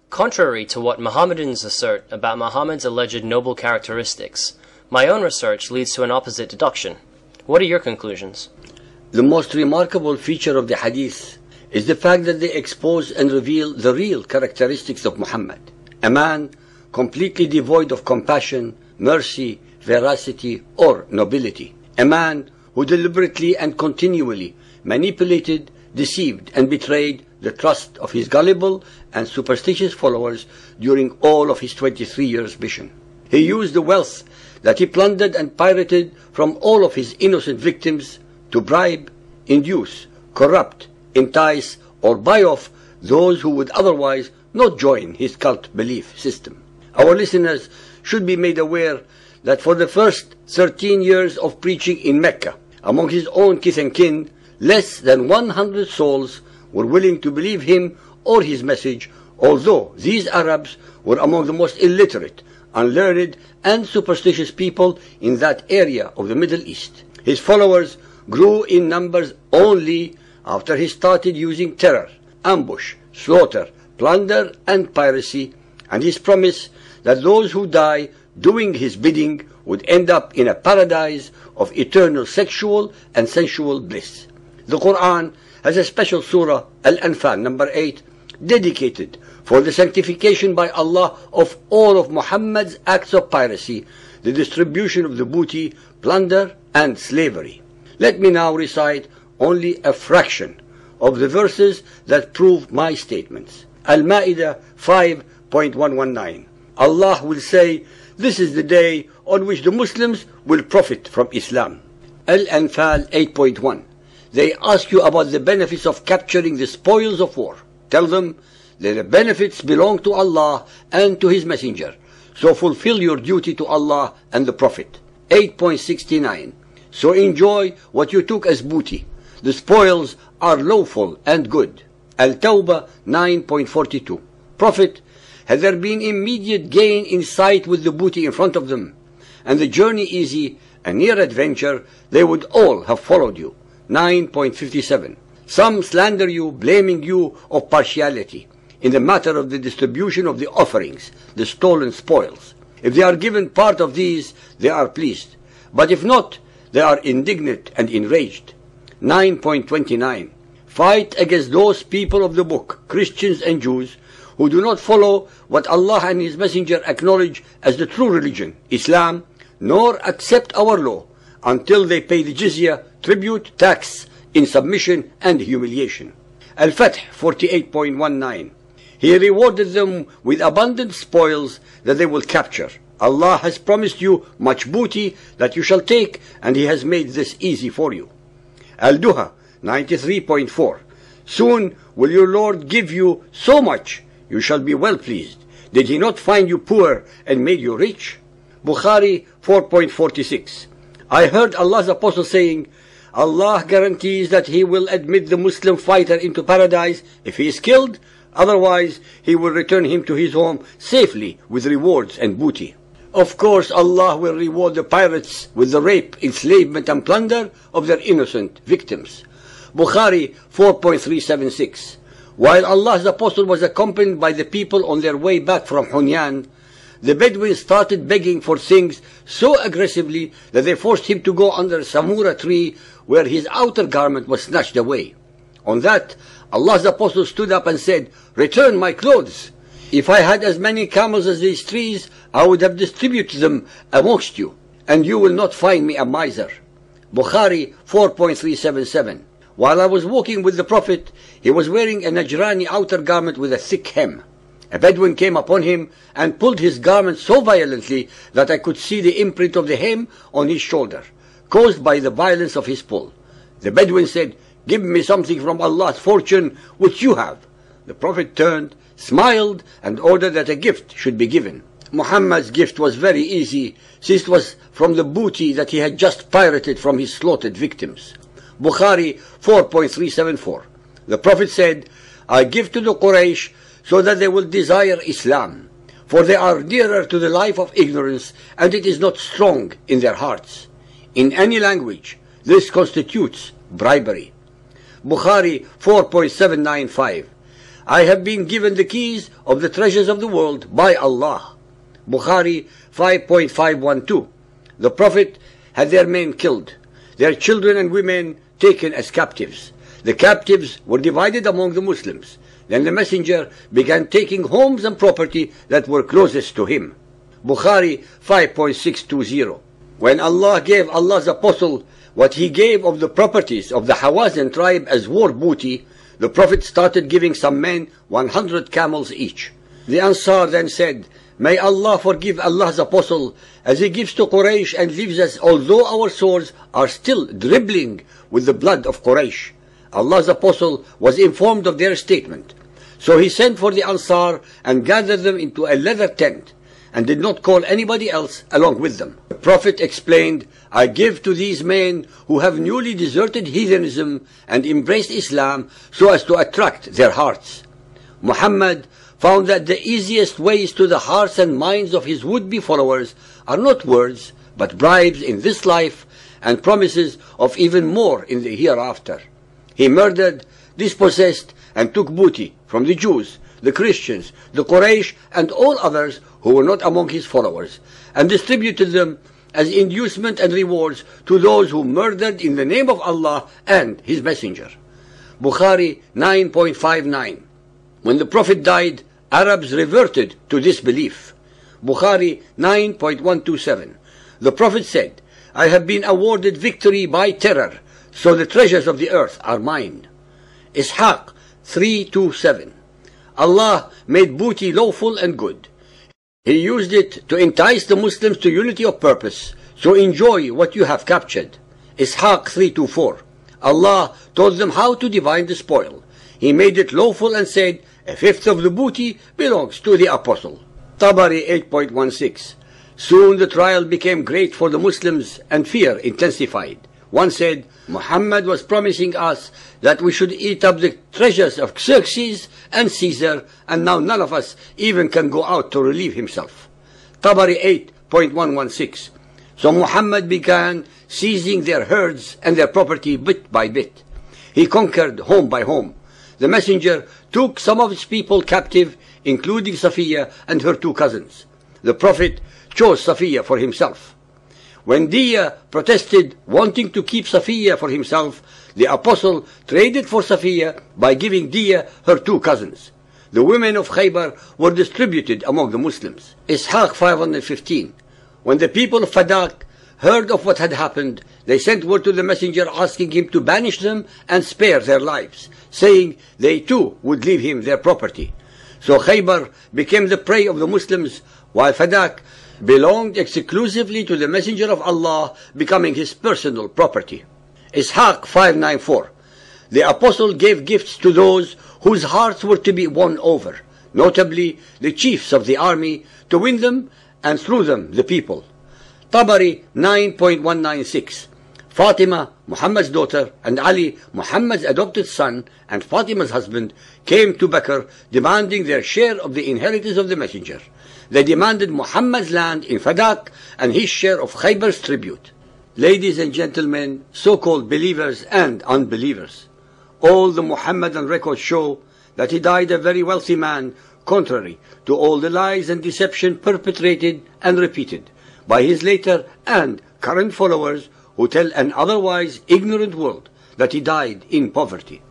Contrary to what Mohammedans assert about Muhammad's alleged noble characteristics, my own research leads to an opposite deduction. What are your conclusions? The most remarkable feature of the hadith is the fact that they expose and reveal the real characteristics of Muhammad, a man completely devoid of compassion, mercy, veracity, or nobility, a man who deliberately and continually manipulated, deceived, and betrayed the trust of his gullible and superstitious followers during all of his 23 years' mission. He used the wealth that he plundered and pirated from all of his innocent victims to bribe, induce, corrupt, entice, or buy off those who would otherwise not join his cult belief system. Our listeners should be made aware that for the first 13 years of preaching in Mecca, among his own kith and kin, less than 100 souls were willing to believe him or his message, although these Arabs were among the most illiterate, unlearned, and superstitious people in that area of the Middle East. His followers grew in numbers only after he started using terror, ambush, slaughter, plunder, and piracy, and his promise that those who die doing his bidding would end up in a paradise of eternal sexual and sensual bliss. The Quran has a special surah, Al-Anfal, number 8, dedicated for the sanctification by Allah of all of Muhammad's acts of piracy, the distribution of the booty, plunder, and slavery. Let me now recite only a fraction of the verses that prove my statements. Al-Ma'idah 5.119. Allah will say, this is the day on which the Muslims will profit from Islam. Al-Anfal 8.1. They ask you about the benefits of capturing the spoils of war. Tell them that the benefits belong to Allah and to His Messenger. So fulfill your duty to Allah and the Prophet. 8.69. So enjoy what you took as booty. The spoils are lawful and good. Al-Tawbah 9.42. Prophet, had there been immediate gain in sight with the booty in front of them, and the journey easy, a near adventure, they would all have followed you. 9.57. Some slander you, blaming you of partiality in the matter of the distribution of the offerings, the stolen spoils. If they are given part of these, they are pleased. But if not, they are indignant and enraged. 9.29. Fight against those people of the book, Christians and Jews, who do not follow what Allah and His Messenger acknowledge as the true religion, Islam, nor accept our law, until they pay the jizya, tribute, tax, in submission and humiliation. Al-Fath 48.19. He rewarded them with abundant spoils that they will capture. Allah has promised you much booty that you shall take, and He has made this easy for you. Al-Duha 93.4. Soon will your Lord give you so much, you shall be well pleased. Did He not find you poor and made you rich? Bukhari 4.46. I heard Allah's Apostle saying, Allah guarantees that He will admit the Muslim fighter into paradise if he is killed, otherwise He will return him to his home safely with rewards and booty. Of course, Allah will reward the pirates with the rape, enslavement, and plunder of their innocent victims. Bukhari 4.376. While Allah's Apostle was accompanied by the people on their way back from Hunyan, the Bedouins started begging for things so aggressively that they forced him to go under a samura tree where his outer garment was snatched away. On that, Allah's Apostle stood up and said, "Return my clothes. If I had as many camels as these trees, I would have distributed them amongst you, and you will not find me a miser." Bukhari 4.377. While I was walking with the Prophet, he was wearing a Najrani outer garment with a thick hem. A Bedouin came upon him and pulled his garment so violently that I could see the imprint of the hem on his shoulder, caused by the violence of his pull. The Bedouin said, "Give me something from Allah's fortune which you have." The Prophet turned, smiled, and ordered that a gift should be given. Muhammad's gift was very easy, since it was from the booty that he had just pirated from his slaughtered victims. Bukhari 4.374. The Prophet said, "I give to the Quraysh so that they will desire Islam, for they are nearer to the life of ignorance, and it is not strong in their hearts." In any language, this constitutes bribery. Bukhari 4.795. I have been given the keys of the treasures of the world by Allah. Bukhari 5.512. The Prophet had their men killed, their children and women taken as captives. The captives were divided among the Muslims. Then the Messenger began taking homes and property that were closest to him. Bukhari 5.620. When Allah gave Allah's apostle what he gave of the properties of the Hawazin tribe as war booty, the Prophet started giving some men 100 camels each. The Ansar then said, "May Allah forgive Allah's apostle as he gives to Quraysh and leaves us although our swords are still dribbling with the blood of Quraysh." Allah's apostle was informed of their statement. So he sent for the Ansar and gathered them into a leather tent and did not call anybody else along with them. The Prophet explained, "I give to these men who have newly deserted heathenism and embraced Islam so as to attract their hearts." Muhammad found that the easiest ways to the hearts and minds of his would-be followers are not words, but bribes in this life and promises of even more in the hereafter. He murdered, dispossessed, and took booty from the Jews, the Christians, the Quraysh, and all others who were not among his followers, and distributed them as inducement and rewards to those who murdered in the name of Allah and His Messenger. Bukhari 9.59. When the Prophet died, Arabs reverted to this belief. Bukhari 9.127. The Prophet said, "I have been awarded victory by terror, so the treasures of the earth are mine." Ishaq 3.2.7. Allah made booty lawful and good. He used it to entice the Muslims to unity of purpose, so enjoy what you have captured. Ishaq 3.2.4. Allah taught them how to divide the spoil. He made it lawful and said, "A fifth of the booty belongs to the apostle." Tabari 8.16. Soon the trial became great for the Muslims and fear intensified. One said, "Muhammad was promising us that we should eat up the treasures of Xerxes and Caesar, and now none of us even can go out to relieve himself." Tabari 8.116. So Muhammad began seizing their herds and their property bit by bit. He conquered home by home. The messenger took some of his people captive, including Safiya and her two cousins. The Prophet chose Safiya for himself. When Diya protested, wanting to keep Safiya for himself, the apostle traded for Safiya by giving Diya her two cousins. The women of Khaybar were distributed among the Muslims. Ishaq 515. When the people of Fadak heard of what had happened, they sent word to the messenger asking him to banish them and spare their lives, saying they too would leave him their property. So Khaybar became the prey of the Muslims, while Fadak belonged exclusively to the Messenger of Allah, becoming his personal property. Ishaq 594. The apostle gave gifts to those whose hearts were to be won over, notably the chiefs of the army, to win them and through them the people. Tabari 9.196. Fatima, Muhammad's daughter, and Ali, Muhammad's adopted son, and Fatima's husband, came to Bakr demanding their share of the inheritance of the messenger. They demanded Muhammad's land in Fadak and his share of Khaybar's tribute. Ladies and gentlemen, so-called believers and unbelievers, all the Muhammadan records show that he died a very wealthy man, contrary to all the lies and deception perpetrated and repeated by his later and current followers who tell an otherwise ignorant world that he died in poverty.